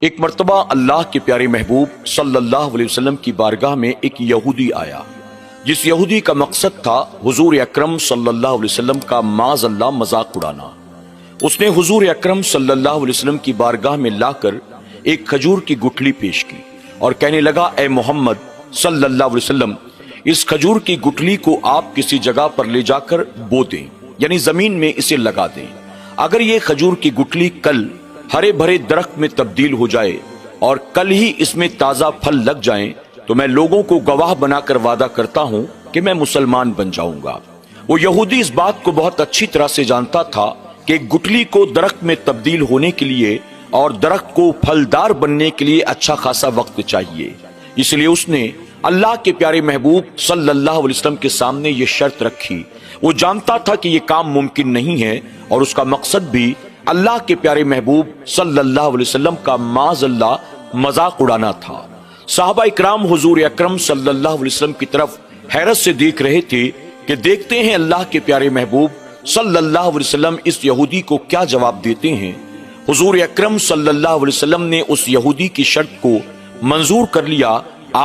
ایک مرتبہ اللہ کے پیارے محبوب صلی اللہ علیہ وسلم کی بارگاہ میں ایک یہودی آیا، جس یہودی کا مقصد تھا حضور اکرم صلی اللہ علیہ وسلم کا معاذ اللہ مذاق اڑانا۔ اس نے حضور اکرم صلی اللہ علیہ وسلم کی بارگاہ میں لا کر ایک کھجور کی گٹھلی پیش کی اور کہنے لگا، اے محمد صلی اللہ علیہ وسلم، اس کھجور کی گٹھلی کو آپ کسی جگہ پر لے جا کر بو دیں، یعنی زمین میں اسے لگا دیں۔ اگر یہ کھجور کی گٹھلی کل ہرے بھرے درخت میں تبدیل ہو جائے اور کل ہی اس میں تازہ پھل لگ جائیں تو میں لوگوں کو گواہ بنا کر وعدہ کرتا ہوں کہ میں مسلمان بن جاؤں گا۔ وہ یہودی اس بات کو بہت اچھی طرح سے جانتا تھا کہ گٹھلی کو درخت میں تبدیل ہونے کے لیے اور درخت کو پھلدار بننے کے لیے اچھا خاصا وقت چاہیے، اس لیے اس نے اللہ کے پیارے محبوب صلی اللہ علیہ وسلم کے سامنے یہ شرط رکھی۔ وہ جانتا تھا کہ یہ کام ممکن نہیں ہے اور اس کا مقصد بھی اللہ کے پیارے محبوب صلی اللہ علیہ وسلم کا معاذ اللہ مذاق اڑانا تھا۔ صحابہ اکرام حضور اکرم صلی اللہ علیہ وسلم کی طرف حیرت سے دیکھ رہے تھے کہ دیکھتے ہیں اللہ کے پیارے محبوب صلی اللہ علیہ وسلم اس یہودی کو کیا جواب دیتے ہیں۔ حضور اکرم صلی اللہ علیہ وسلم نے اس یہودی کی شرط کو منظور کر لیا۔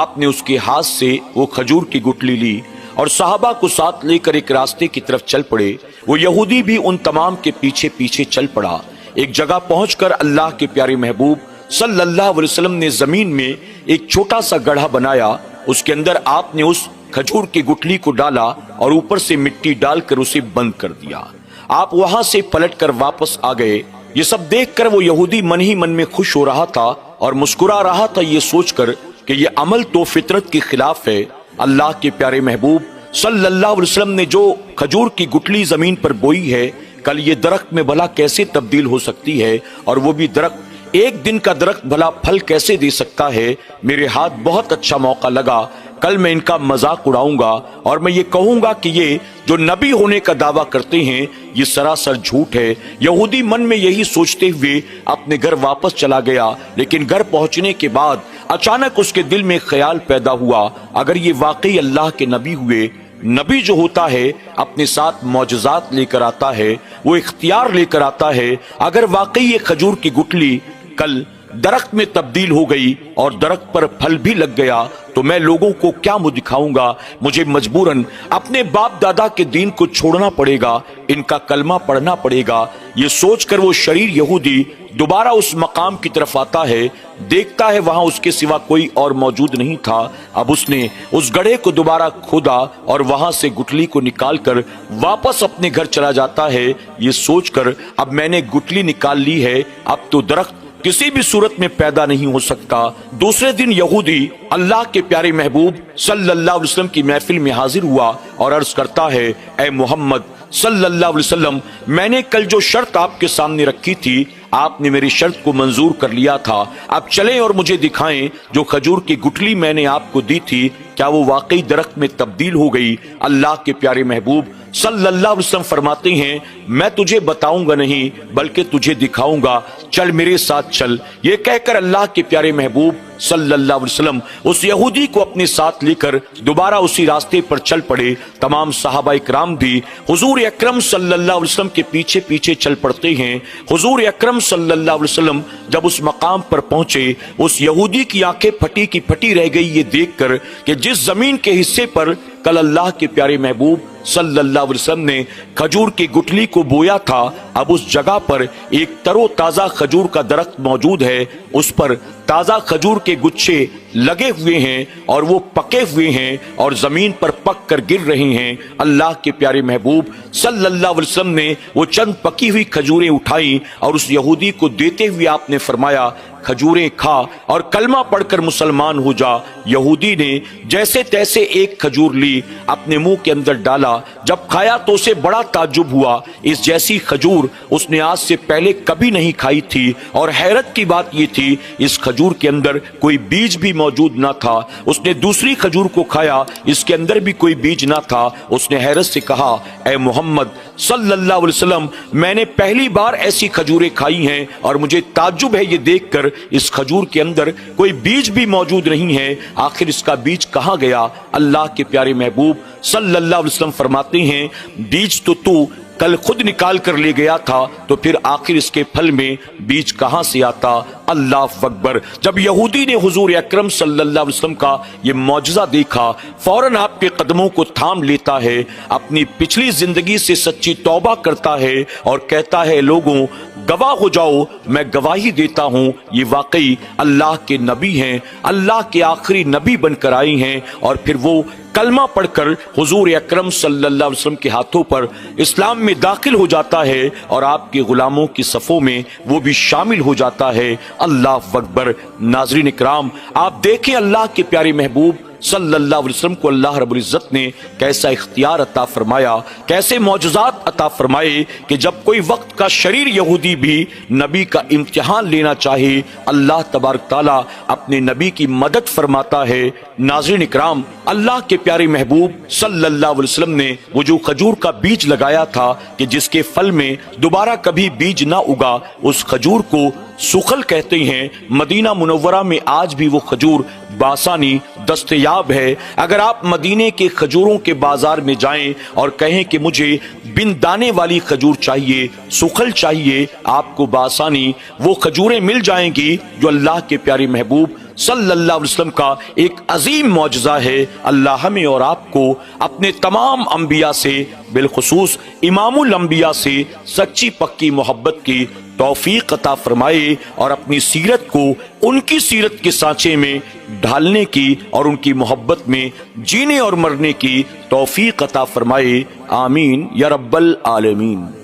آپ نے اس کے ہاتھ سے وہ کھجور کی گٹھلی لی اور صحابہ کو ساتھ لے کر ایک راستے کی طرف چل پڑے۔ وہ یہودی بھی ان تمام کے پیچھے پیچھے چل پڑا۔ ایک جگہ پہنچ کر اللہ کے پیارے محبوب صلی اللہ علیہ وسلم نے زمین میں ایک چھوٹا سا گڑھا بنایا۔ اس کے اندر آپ نے اس کھجور کی گٹھلی کو ڈالا اور اوپر سے مٹی ڈال کر اسے بند کر دیا۔ آپ وہاں سے پلٹ کر واپس آ گئے۔ یہ سب دیکھ کر وہ یہودی من ہی من میں خوش ہو رہا تھا اور مسکرا رہا تھا، یہ سوچ کر کہ یہ عمل تو فطرت کے خلاف ہے۔ اللہ کے پیارے محبوب صلی اللہ علیہ وسلم نے جو کھجور کی گٹھلی زمین پر بوئی ہے، کل یہ درخت میں بھلا کیسے تبدیل ہو سکتی ہے، اور وہ بھی درخت ایک دن کا درخت بھلا پھل کیسے دے سکتا ہے۔ میرے ہاتھ بہت اچھا موقع لگا، کل میں ان کا مذاق اڑاؤں گا اور میں یہ کہوں گا کہ یہ جو نبی ہونے کا دعویٰ کرتے ہیں یہ سراسر جھوٹ ہے۔ یہودی من میں یہی سوچتے ہوئے اپنے گھر واپس چلا گیا، لیکن گھر پہنچنے کے بعد اچانک اس کے دل میں خیال پیدا ہوا، اگر یہ واقعی اللہ کے نبی ہوئے، نبی جو ہوتا ہے اپنے ساتھ معجزات لے کر آتا ہے، وہ اختیار لے کر آتا ہے، اگر واقعی یہ کھجور کی گٹھلی کل درخت میں تبدیل ہو گئی اور درخت پر پھل بھی لگ گیا تو میں لوگوں کو کیا منہ دکھاؤں گا؟ مجھے مجبوراً اپنے باپ دادا کے دین کو چھوڑنا پڑے گا، ان کا کلمہ پڑھنا پڑے گا۔ یہ سوچ کر وہ شریر یہودی دوبارہ اس مقام کی طرف آتا ہے، دیکھتا ہے وہاں اس کے سوا کوئی اور موجود نہیں تھا۔ اب اس نے اس گڑھے کو دوبارہ کھودا اور وہاں سے گٹھلی کو نکال کر واپس اپنے گھر چلا جاتا ہے، یہ سوچ کر اب میں نے گٹھلی نکال لی ہے، اب تو درخت کسی بھی صورت میں پیدا نہیں ہو سکتا۔ دوسرے دن یہودی اللہ کے پیارے محبوب صلی اللہ علیہ وسلم کی محفل میں حاضر ہوا اور عرض کرتا ہے، اے محمد صلی اللہ علیہ وسلم، میں نے کل جو شرط آپ کے سامنے رکھی تھی، آپ نے میری شرط کو منظور کر لیا تھا۔ اب چلیں اور مجھے دکھائیں جو کھجور کی گٹھلی میں نے آپ کو دی تھی، کیا وہ واقعی درخت میں تبدیل ہو گئی؟ اللہ کے پیارے محبوب صلی اللہ علیہ وسلم فرماتے ہیں، میں تجھے بتاؤں گا نہیں بلکہ تجھے دکھاؤں گا، چل میرے ساتھ چل۔ یہ کہہ کر اللہ کے پیارے محبوب صلی اللہ علیہ وسلم اس یہودی کو اپنے ساتھ لے کر دوبارہ اسی راستے پر چل پڑے۔ تمام صحابہ اکرام بھی حضور اکرم صلی اللہ علیہ وسلم کے پیچھے پیچھے چل پڑتے ہیں۔ حضور اکرم صلی اللہ علیہ وسلم جب اس مقام پر پہنچے، اس یہودی کی آنکھیں پھٹی کی پھٹی رہ گئی یہ دیکھ کر کہ جس زمین کے حصے پر کل اللہ کے پیارے محبوب صلی اللہ علیہ وسلم نے کھجور کی گٹھلی کو بویا تھا، اب اس جگہ پر ایک ترو تازہ کھجور کا درخت موجود ہے، اس پر تازہ کھجور کے گچھے لگے ہوئے ہیں اور وہ پکے ہوئے ہیں اور زمین پر پک کر گر رہے ہیں۔ اللہ کے پیارے محبوب صلی اللہ علیہ وسلم نے وہ چند پکی ہوئی کھجوریں اٹھائیں اور اس یہودی کو دیتے ہوئے آپ نے فرمایا، کھجوریں کھا اور کلمہ پڑھ کر مسلمان ہو جا۔ یہودی نے جیسے تیسے ایک کھجور لی، اپنے منہ کے اندر ڈالا، جب کھایا تو اسے بڑا تعجب ہوا، اس جیسی کھجور اس نے آج سے پہلے کبھی نہیں کھائی تھی، اور حیرت کی بات یہ تھی اس کھجور کے اندر کوئی بیج بھی موجود نہ تھا۔ اس نے دوسری کھجور کو کھایا، اس کے اندر بھی کوئی بیج نہ تھا۔ اس نے حیرت سے کہا، اے محمد صلی اللہ علیہ وسلم، میں نے پہلی بار ایسی کھجوریں کھائی ہیں اور مجھے تعجب ہے یہ دیکھ کر اس کھجور کے اندر کوئی بیج بھی موجود نہیں ہے، آخر اس کا بیج کہاں گیا؟ اللہ کے پیارے محبوب صلی اللہ علیہ وسلم فرماتے ہیں، بیج تو کل خود نکال کر لے گیا تھا، تو پھر آخر اس کے پھل میں بیج کہاں سے آتا؟ اللہ اکبر۔ جب یہودی نے حضور اکرم صلی اللہ علیہ وسلم کا یہ معجزہ دیکھا، فوراً آپ کے قدموں کو تھام لیتا ہے، اپنی پچھلی زندگی سے سچی توبہ کرتا ہے اور کہتا ہے لوگوں گواہ ہو جاؤ، میں گواہی دیتا ہوں یہ واقعی اللہ کے نبی ہیں، اللہ کے آخری نبی بن کر آئی ہیں۔ اور پھر وہ کلمہ پڑھ کر حضور اکرم صلی اللہ علیہ وسلم کے ہاتھوں پر اسلام میں داخل ہو جاتا ہے اور آپ کے غلاموں کی صفوں میں وہ بھی شامل ہو جاتا ہے۔ اللہ اکبر۔ ناظرین کرام، آپ دیکھیں اللہ کے پیارے محبوب صلی اللہ علیہ وسلم کو اللہ رب العزت نے کیسا اختیار عطا فرمایا، کیسے معجزات عطا فرمائے کہ جب کوئی وقت کا شریر یہودی بھی نبی کا امتحان لینا چاہے، اللہ تبارک تعالیٰ اپنے نبی کی مدد فرماتا ہے۔ ناظرین اکرام، اللہ کے پیارے محبوب صلی اللہ علیہ وسلم نے وہ جو کھجور کا بیج لگایا تھا کہ جس کے پھل میں دوبارہ کبھی بیج نہ اگا، اس کھجور کو سخل کہتے ہیں۔ مدینہ منورہ میں آج بھی وہ کھجور بآسانی دستیاب ہے۔ اگر آپ مدینے کے کھجوروں کے بازار میں جائیں اور کہیں کہ مجھے بن دانے والی کھجور چاہیے، سخل چاہیے، آپ کو بآسانی وہ کھجوریں مل جائیں گی جو اللہ کے پیارے محبوب صلی اللہ علیہ وسلم کا ایک عظیم معجزہ ہے۔ اللہ ہمیں اور آپ کو اپنے تمام انبیاء سے، بالخصوص امام الانبیاء سے سچی پکی محبت کی توفیق عطا فرمائے اور اپنی سیرت کو ان کی سیرت کے سانچے میں ڈھالنے کی اور ان کی محبت میں جینے اور مرنے کی توفیق عطا فرمائے۔ آمین یا رب العالمین۔